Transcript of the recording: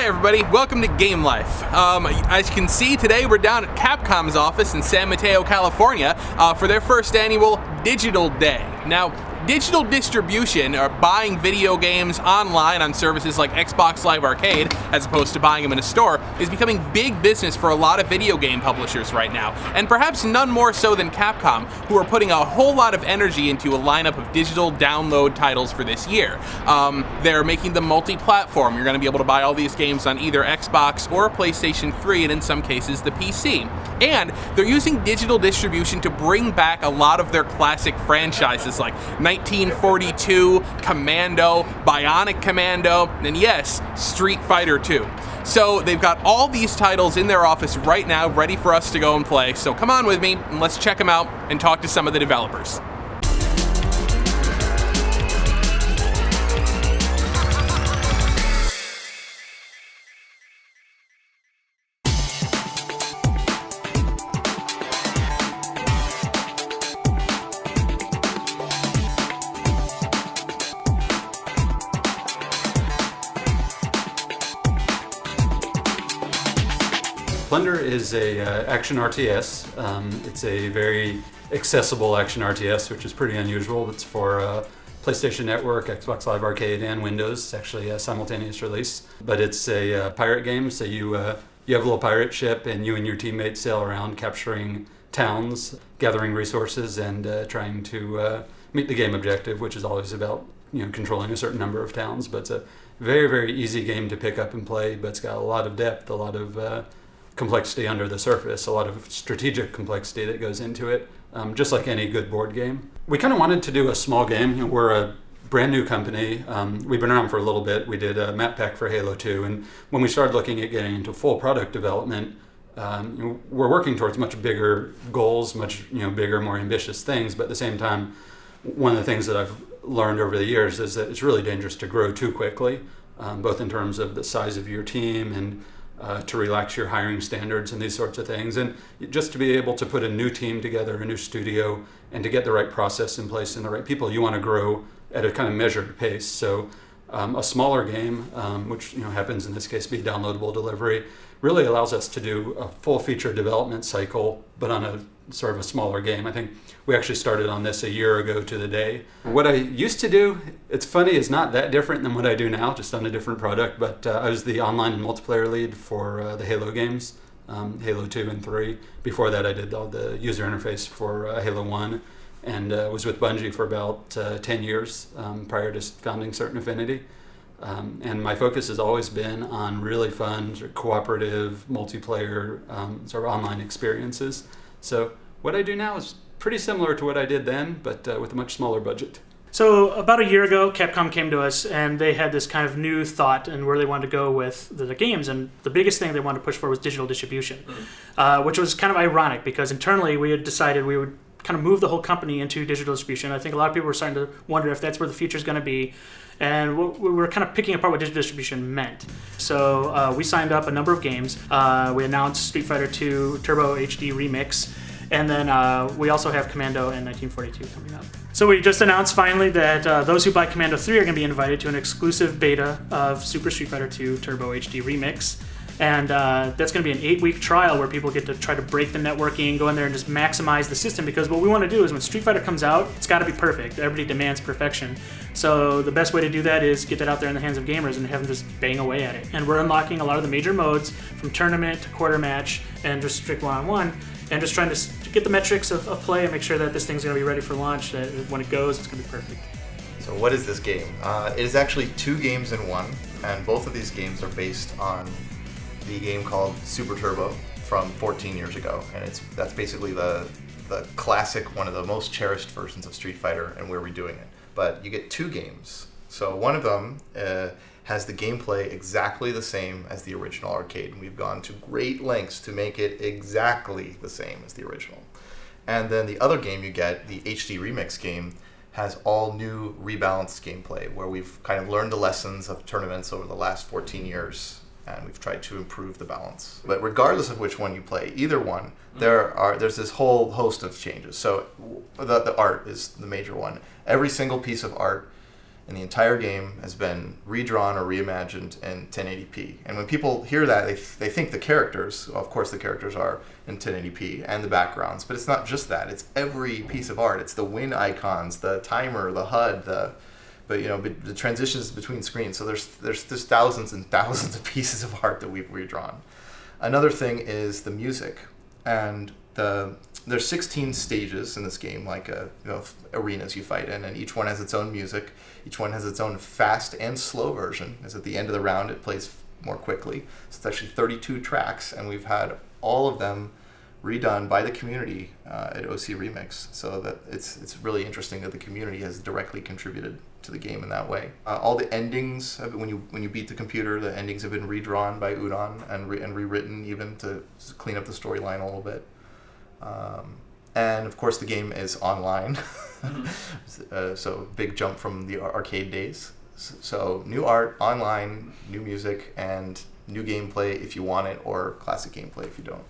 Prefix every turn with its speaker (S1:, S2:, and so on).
S1: Hi everybody, welcome to Game Life. As you can see, today we're down at Capcom's office in San Mateo, California for their first annual Digital Day. Now, digital distribution, or buying video games online on services like Xbox Live Arcade, as opposed to buying them in a store, is becoming big business for a lot of video game publishers right now, and perhaps none more so than Capcom, who are putting a whole lot of energy into a lineup of digital download titles for this year. They're making them multi-platform. You're going to be able to buy all these games on either Xbox or PlayStation 3, and in some cases the PC. And they're using digital distribution to bring back a lot of their classic franchises like 1942, Commando, Bionic Commando, and yes, Street Fighter 2. So they've got all these titles in their office right now, ready for us to go and play. So come on with me, and let's check them out and talk to some of the developers.
S2: Plunder is a action RTS. It's a very accessible action RTS, which is pretty unusual. It's for PlayStation Network, Xbox Live Arcade, and Windows. It's actually a simultaneous release. But it's a pirate game, so you have a little pirate ship, and you and your teammates sail around capturing towns, gathering resources, and trying to meet the game objective, which is always about controlling a certain number of towns. But it's a very, very easy game to pick up and play, but it's got a lot of depth, a lot of complexity under the surface, a lot of strategic complexity that goes into it, just like any good board game. We kind of wanted to do a small game. We're a brand new company. We've been around for a little bit. We did a map pack for Halo 2, and when we started looking at getting into full product development, we're working towards much bigger goals, much bigger, more ambitious things, but at the same time, one of the things that I've learned over the years is that it's really dangerous to grow too quickly, both in terms of the size of your team and to relax your hiring standards and these sorts of things, and just to be able to put a new team together, a new studio, and to get the right process in place and the right people. You want to grow at a kind of measured pace. So a smaller game, which happens in this case be downloadable delivery, really allows us to do a full feature development cycle, but on a sort of a smaller game. I think we actually started on this a year ago to the day. What I used to do, it's funny, is not that different than what I do now, just on a different product, but I was the online and multiplayer lead for the Halo games, Halo 2 and 3. Before that I did all the user interface for Halo 1, and was with Bungie for about 10 years prior to founding Certain Affinity. And my focus has always been on really fun, sort of cooperative, multiplayer, sort of online experiences. So what I do now is pretty similar to what I did then, but with a much smaller budget.
S3: So about a year ago, Capcom came to us, and they had this kind of new thought and where they wanted to go with the games. And the biggest thing they wanted to push for was digital distribution, which was kind of ironic because internally we had decided we would kind of move the whole company into digital distribution. I think a lot of people were starting to wonder if that's where the future is going to be. And we were kind of picking apart what digital distribution meant. So we signed up a number of games. We announced Street Fighter 2 Turbo HD Remix, and then we also have Commando and 1942 coming up. So we just announced finally that those who buy Commando 3 are going to be invited to an exclusive beta of Super Street Fighter 2 Turbo HD Remix. And that's going to be an 8-week trial where people get to try to break the networking, go in there and just maximize the system, because what we want to do is when Street Fighter comes out, it's got to be perfect. Everybody demands perfection. So the best way to do that is get that out there in the hands of gamers and have them just bang away at it. And we're unlocking a lot of the major modes, from tournament to quarter match and just strict one-on-one, and just trying to get the metrics of play and make sure that this thing's going to be ready for launch, that when it goes, it's going to be perfect.
S4: So what is this game? It is actually 2 games in one, and both of these games are based on the game called Super Turbo from 14 years ago, and that's basically the classic, one of the most cherished versions of Street Fighter, and we're redoing it. But you get 2 games. So one of them has the gameplay exactly the same as the original arcade, and we've gone to great lengths to make it exactly the same as the original. And then the other game you get, the HD Remix game, has all new rebalanced gameplay, where we've kind of learned the lessons of tournaments over the last 14 years, and we've tried to improve the balance. But regardless of which one you play, either one, there's this whole host of changes. So the art is the major one. Every single piece of art and the entire game has been redrawn or reimagined in 1080p. And when people hear that, they think the characters, of course the characters are in 1080p, and the backgrounds, but it's not just that. It's every piece of art. It's the win icons, the timer, the HUD, the transitions between screens. So there's thousands and thousands of pieces of art that we've redrawn. Another thing is the music, and there's 16 stages in this game, like arenas you fight in, and each one has its own music. Each one has its own fast and slow version, as at the end of the round it plays more quickly. So it's actually 32 tracks, and we've had all of them redone by the community at OC Remix. So that it's really interesting that the community has directly contributed to the game in that way. All the endings, when you beat the computer, the endings have been redrawn by Udon and rewritten even to clean up the storyline a little bit. And of course the game is online, so big jump from the arcade days. So new art, online, new music, and new gameplay if you want it, or classic gameplay if you don't.